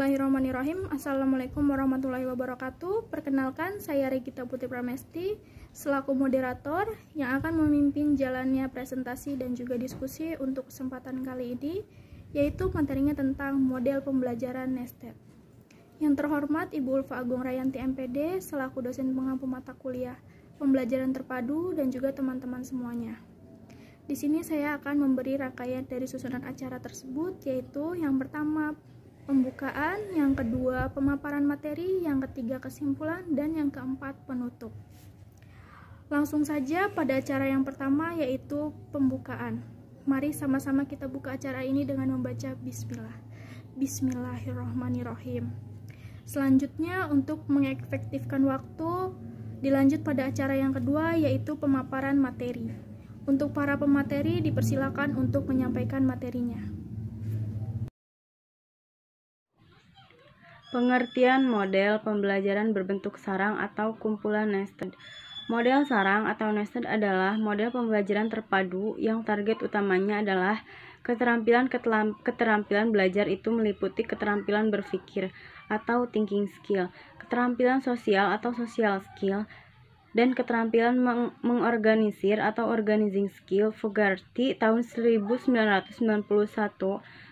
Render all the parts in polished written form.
Bismillahirrahmanirrahim. Assalamualaikum warahmatullahi wabarakatuh. Perkenalkan, saya Regita Putri Pramesti selaku moderator yang akan memimpin jalannya presentasi dan juga diskusi untuk kesempatan kali ini, yaitu materinya tentang model pembelajaran nested. Yang terhormat Ibu Ulfa Agung Rayanti MPD selaku dosen pengampu mata kuliah pembelajaran terpadu dan juga teman-teman semuanya. Di sini saya akan memberi rangkaian dari susunan acara tersebut, yaitu yang pertama pembukaan, yang kedua pemaparan materi, yang ketiga kesimpulan, dan yang keempat penutup. Langsung saja pada acara yang pertama, yaitu pembukaan. Mari sama-sama kita buka acara ini dengan membaca Bismillah. Bismillahirrahmanirrahim. Selanjutnya, untuk mengefektifkan waktu, dilanjut pada acara yang kedua, yaitu pemaparan materi. Untuk para pemateri dipersilakan untuk menyampaikan materinya. Pengertian model pembelajaran berbentuk sarang atau kumpulan nested. Model sarang atau nested adalah model pembelajaran terpadu yang target utamanya adalah keterampilan belajar itu meliputi keterampilan berpikir atau thinking skill, keterampilan sosial atau social skill, dan keterampilan mengorganisir atau organizing skill. Fogarty tahun 1991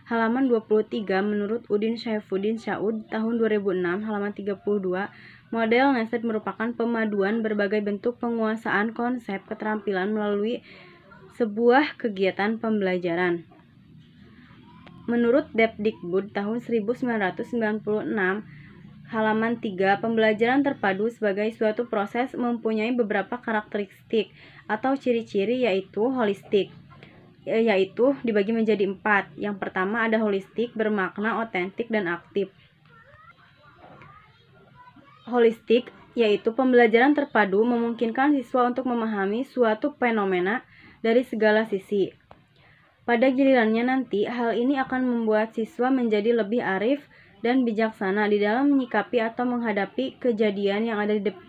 halaman 23 menurut Udin Syaifuddin Saud tahun 2006 halaman 32, model nested merupakan pemaduan berbagai bentuk penguasaan konsep keterampilan melalui sebuah kegiatan pembelajaran. Menurut Depdikbud tahun 1996 halaman 3, pembelajaran terpadu sebagai suatu proses mempunyai beberapa karakteristik atau ciri-ciri, yaitu holistik, yaitu dibagi menjadi 4. Yang pertama ada holistik, bermakna otentik dan aktif. Holistik yaitu pembelajaran terpadu memungkinkan siswa untuk memahami suatu fenomena dari segala sisi. Pada gilirannya nanti, hal ini akan membuat siswa menjadi lebih arif dan bijaksana di dalam menyikapi atau menghadapi kejadian yang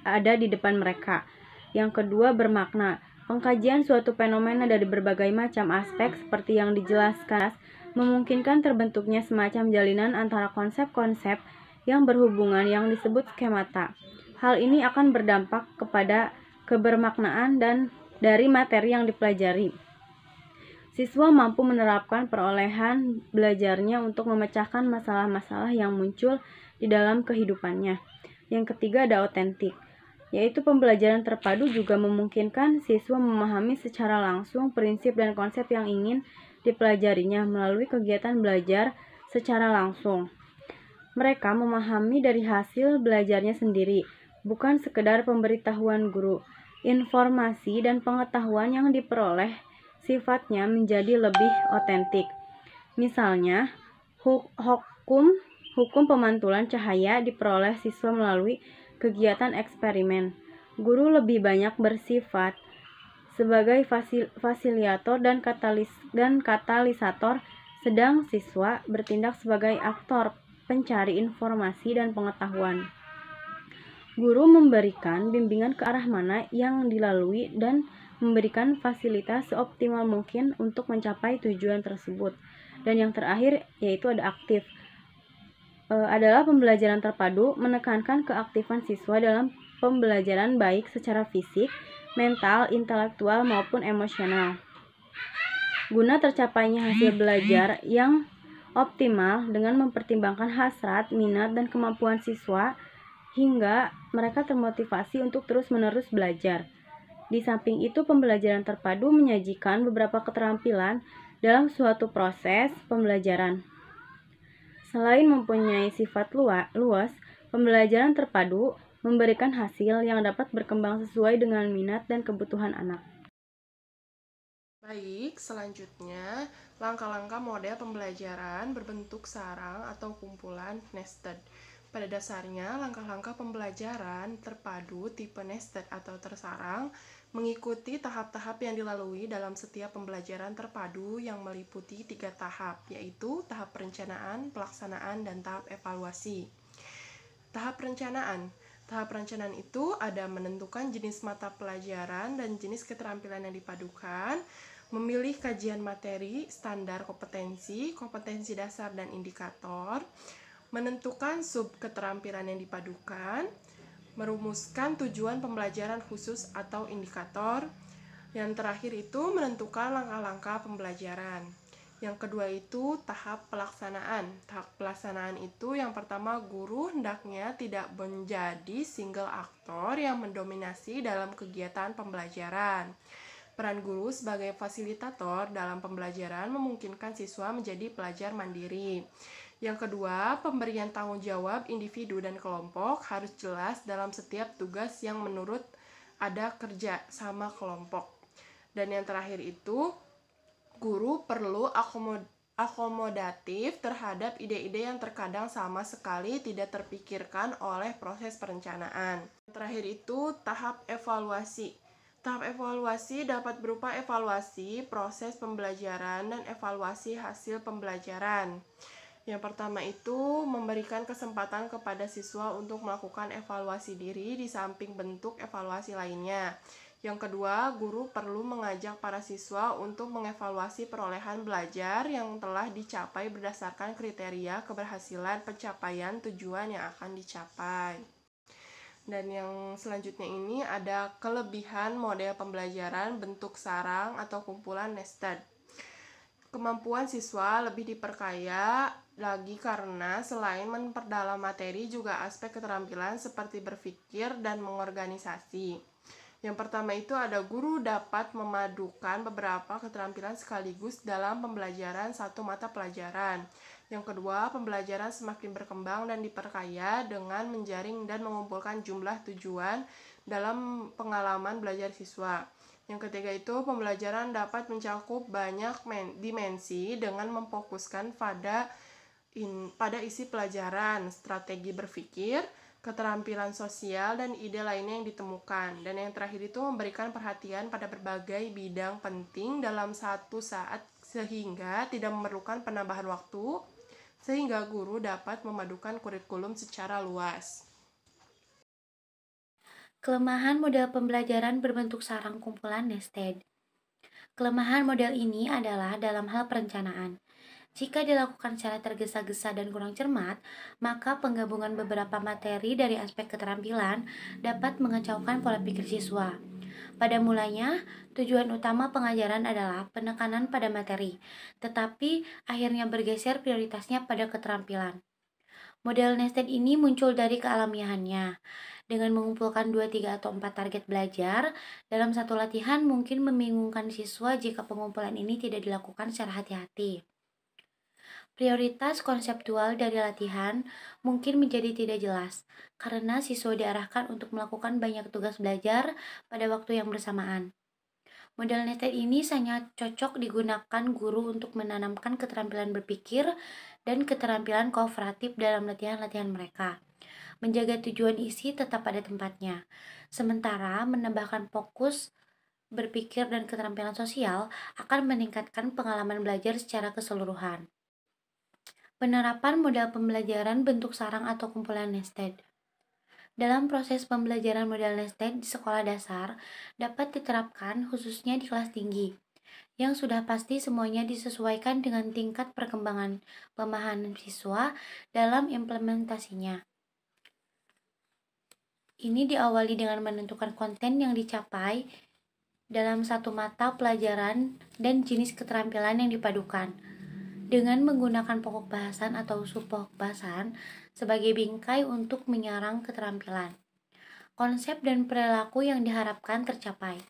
ada di depan mereka. Yang kedua, bermakna. Pengkajian suatu fenomena dari berbagai macam aspek seperti yang dijelaskan memungkinkan terbentuknya semacam jalinan antara konsep-konsep yang berhubungan yang disebut skemata. Hal ini akan berdampak kepada kebermaknaan dan dari materi yang dipelajari. Siswa mampu menerapkan perolehan belajarnya untuk memecahkan masalah-masalah yang muncul di dalam kehidupannya. Yang ketiga ada otentik, yaitu pembelajaran terpadu juga memungkinkan siswa memahami secara langsung prinsip dan konsep yang ingin dipelajarinya melalui kegiatan belajar secara langsung. Mereka memahami dari hasil belajarnya sendiri, bukan sekedar pemberitahuan guru. Informasi dan pengetahuan yang diperoleh sifatnya menjadi lebih otentik. Misalnya, hukum pemantulan cahaya diperoleh siswa melalui kegiatan eksperimen. Guru lebih banyak bersifat sebagai fasilitator dan katalisator, sedang siswa bertindak sebagai aktor pencari informasi dan pengetahuan. Guru memberikan bimbingan ke arah mana yang dilalui dan memberikan fasilitas seoptimal mungkin untuk mencapai tujuan tersebut. Dan yang terakhir yaitu ada aktif. Adalah pembelajaran terpadu menekankan keaktifan siswa dalam pembelajaran baik secara fisik, mental, intelektual maupun emosional. Guna tercapainya hasil belajar yang optimal dengan mempertimbangkan hasrat, minat, dan kemampuan siswa hingga mereka termotivasi untuk terus-menerus belajar. Di samping itu, pembelajaran terpadu menyajikan beberapa keterampilan dalam suatu proses pembelajaran. Selain mempunyai sifat luas, pembelajaran terpadu memberikan hasil yang dapat berkembang sesuai dengan minat dan kebutuhan anak. Baik, selanjutnya langkah-langkah model pembelajaran berbentuk sarang atau kumpulan nested. Pada dasarnya, langkah-langkah pembelajaran terpadu tipe nested atau tersarang mengikuti tahap-tahap yang dilalui dalam setiap pembelajaran terpadu yang meliputi 3 tahap, yaitu tahap perencanaan, pelaksanaan, dan tahap evaluasi. Tahap perencanaan. Tahap perencanaan itu ada menentukan jenis mata pelajaran dan jenis keterampilan yang dipadukan, memilih kajian materi, standar kompetensi, kompetensi dasar dan indikator, menentukan sub keterampilan yang dipadukan, merumuskan tujuan pembelajaran khusus atau indikator. Yang terakhir itu menentukan langkah-langkah pembelajaran. Yang kedua itu tahap pelaksanaan. Tahap pelaksanaan itu yang pertama, guru hendaknya tidak menjadi single aktor yang mendominasi dalam kegiatan pembelajaran. Peran guru sebagai fasilitator dalam pembelajaran memungkinkan siswa menjadi pelajar mandiri. Yang kedua, pemberian tanggung jawab individu dan kelompok harus jelas dalam setiap tugas yang menurut ada kerja sama kelompok. Dan yang terakhir itu, guru perlu akomodatif terhadap ide-ide yang terkadang sama sekali tidak terpikirkan oleh proses perencanaan. Yang terakhir itu tahap evaluasi. Tahap evaluasi dapat berupa evaluasi proses pembelajaran dan evaluasi hasil pembelajaran. Yang pertama itu memberikan kesempatan kepada siswa untuk melakukan evaluasi diri di samping bentuk evaluasi lainnya. Yang kedua, guru perlu mengajak para siswa untuk mengevaluasi perolehan belajar yang telah dicapai berdasarkan kriteria keberhasilan pencapaian tujuan yang akan dicapai. Dan yang selanjutnya ini ada kelebihan model pembelajaran bentuk sarang atau kumpulan nested. Kemampuan siswa lebih diperkaya lagi karena selain memperdalam materi juga aspek keterampilan seperti berpikir dan mengorganisasi. Yang pertama itu ada guru dapat memadukan beberapa keterampilan sekaligus dalam pembelajaran satu mata pelajaran. Yang kedua, pembelajaran semakin berkembang dan diperkaya dengan menjaring dan mengumpulkan jumlah tujuan dalam pengalaman belajar siswa. Yang ketiga itu, pembelajaran dapat mencakup banyak dimensi dengan memfokuskan pada isi pelajaran, strategi berpikir, keterampilan sosial, dan ide lainnya yang ditemukan. Dan yang terakhir itu memberikan perhatian pada berbagai bidang penting dalam satu saat sehingga tidak memerlukan penambahan waktu, sehingga guru dapat memadukan kurikulum secara luas. Kelemahan model pembelajaran berbentuk sarang kumpulan nested. Kelemahan model ini adalah dalam hal perencanaan. Jika dilakukan secara tergesa-gesa dan kurang cermat, maka penggabungan beberapa materi dari aspek keterampilan dapat mengacaukan pola pikir siswa. Pada mulanya, tujuan utama pengajaran adalah penekanan pada materi, tetapi akhirnya bergeser prioritasnya pada keterampilan. Model nested ini muncul dari kealamiahannya. Dengan mengumpulkan 2, 3, atau 4 target belajar, dalam satu latihan mungkin membingungkan siswa jika pengumpulan ini tidak dilakukan secara hati-hati. Prioritas konseptual dari latihan mungkin menjadi tidak jelas, karena siswa diarahkan untuk melakukan banyak tugas belajar pada waktu yang bersamaan. Model nested ini sangat cocok digunakan guru untuk menanamkan keterampilan berpikir dan keterampilan kooperatif dalam latihan-latihan mereka, menjaga tujuan isi tetap pada tempatnya, sementara menambahkan fokus berpikir dan keterampilan sosial akan meningkatkan pengalaman belajar secara keseluruhan. Penerapan model pembelajaran bentuk sarang atau kumpulan nested. Dalam proses pembelajaran model nested di sekolah dasar dapat diterapkan khususnya di kelas tinggi, yang sudah pasti semuanya disesuaikan dengan tingkat perkembangan pemahaman siswa dalam implementasinya. Ini diawali dengan menentukan konten yang dicapai dalam satu mata pelajaran dan jenis keterampilan yang dipadukan, dengan menggunakan pokok bahasan atau subpokok bahasan sebagai bingkai untuk menyarang keterampilan, konsep dan perilaku yang diharapkan tercapai.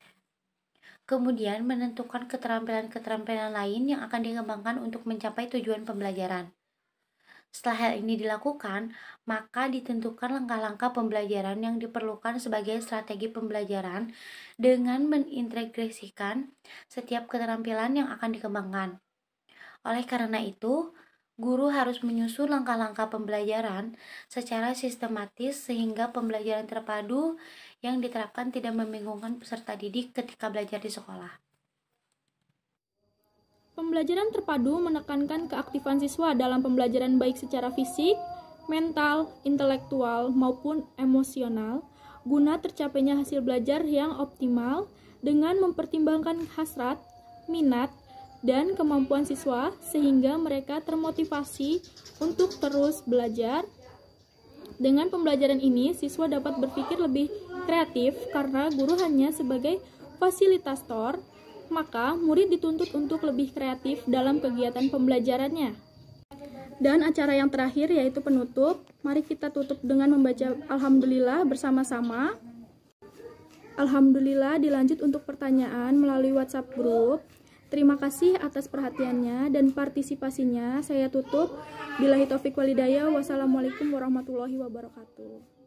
Kemudian menentukan keterampilan-keterampilan lain yang akan dikembangkan untuk mencapai tujuan pembelajaran. Setelah hal ini dilakukan, maka ditentukan langkah-langkah pembelajaran yang diperlukan sebagai strategi pembelajaran dengan mengintegrasikan setiap keterampilan yang akan dikembangkan. Oleh karena itu, guru harus menyusun langkah-langkah pembelajaran secara sistematis sehingga pembelajaran terpadu yang diterapkan tidak membingungkan peserta didik ketika belajar di sekolah. Pembelajaran terpadu menekankan keaktifan siswa dalam pembelajaran baik secara fisik, mental, intelektual, maupun emosional, guna tercapainya hasil belajar yang optimal dengan mempertimbangkan hasrat, minat, dan kemampuan siswa sehingga mereka termotivasi untuk terus belajar. Dengan pembelajaran ini, siswa dapat berpikir lebih kreatif karena guru hanya sebagai fasilitator, maka murid dituntut untuk lebih kreatif dalam kegiatan pembelajarannya. Dan acara yang terakhir yaitu penutup. Mari kita tutup dengan membaca Alhamdulillah bersama-sama. Alhamdulillah dilanjut untuk pertanyaan melalui WhatsApp group. Terima kasih atas perhatiannya dan partisipasinya. Saya tutup. Billahi taufiq walhidayah. Wassalamualaikum warahmatullahi wabarakatuh.